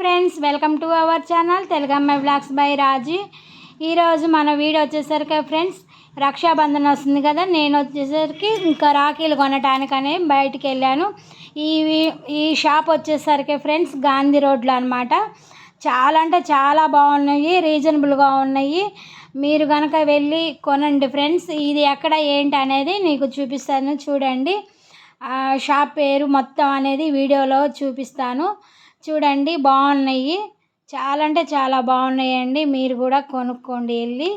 Friends, welcome to our channel తెలుగమ్మాయి vlogs by Raji. ఈరోజు మన వీడియో వచ్చేసరికి ఫ్రెండ్స్ రక్షాబంధన్ వస్తుంది కదా. నేను వచ్చేసరికి ఇంకా రాఖీలు కొనటానికనే బయటికి వెళ్ళాను. ఈ షాప్ వచ్చేసరికి ఫ్రెండ్స్ గాంధీ రోడ్లో అనమాట. చాలా అంటే చాలా బాగున్నాయి, రీజనబుల్గా ఉన్నాయి. మీరు కనుక వెళ్ళి కొనండి ఫ్రెండ్స్. ఇది ఎక్కడ ఏంటి అనేది నీకు చూపిస్తాను, చూడండి. షాప్ పేరు మొత్తం అనేది వీడియోలో చూపిస్తాను, చూడండి. బాగున్నాయి, చాలా అంటే చాలా బాగున్నాయండి. మీరు కూడా కొనుక్కోండి వెళ్ళి.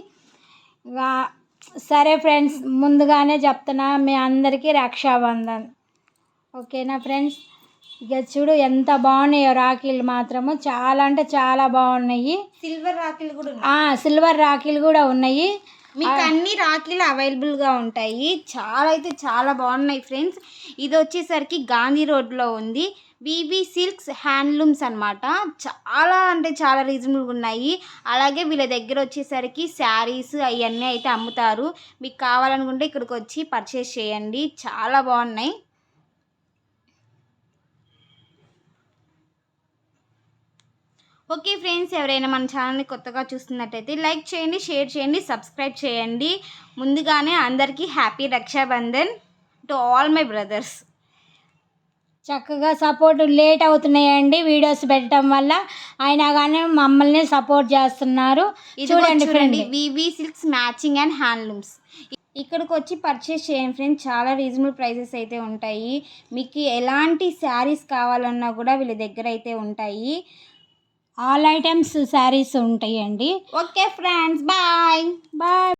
సరే ఫ్రెండ్స్, ముందుగానే చెప్తున్నా మీ అందరికీ రక్షాబంధన్, ఓకేనా ఫ్రెండ్స్. ఇక చూడు ఎంత బాగున్నాయో రాఖీలు, మాత్రము చాలా అంటే చాలా బాగున్నాయి. సిల్వర్ రాఖీలు కూడా సిల్వర్ రాఖీలు కూడా ఉన్నాయి. మీకు అన్ని రాఖీలు అవైలబుల్గా ఉంటాయి. చాలా అయితే చాలా బాగున్నాయి ఫ్రెండ్స్. ఇది వచ్చేసరికి గాంధీ రోడ్లో ఉంది. బీబీ సిల్క్స్ హ్యాండ్లూమ్స్ అనమాట. చాలా అంటే చాలా రీజనబుల్గా ఉన్నాయి. అలాగే వీళ్ళ దగ్గర వచ్చేసరికి శారీస్ అవన్నీ అయితే అమ్ముతారు. మీకు కావాలనుకుంటే ఇక్కడికి వచ్చి పర్చేస్ చేయండి, చాలా బాగున్నాయి. ఓకే ఫ్రెండ్స్, ఎవరైనా మన ఛానల్ని కొత్తగా చూస్తున్నట్టయితే లైక్ చేయండి, షేర్ చేయండి, సబ్స్క్రైబ్ చేయండి. ముందుగానే అందరికీ happy Rakshabandhan to all my brothers. చక్కగా సపోర్ట్ లేట్ అవుతున్నాయండి వీడియోస్ పెట్టడం వల్ల, అయినా కానీ మమ్మల్ని సపోర్ట్ చేస్తున్నారు. చూడండి VV silks matching and handlooms. ఇక్కడికి వచ్చి పర్చేస్ చేయండి ఫ్రెండ్స్, చాలా రీజనబుల్ ప్రైసెస్ అయితే ఉంటాయి. మీకు ఎలాంటి శారీస్ కావాలన్నా కూడా వీళ్ళ దగ్గర అయితే ఉంటాయి. ఆల్ ఐటమ్స్ శారీస్ ఉంటాయండి. Okay friends, bye.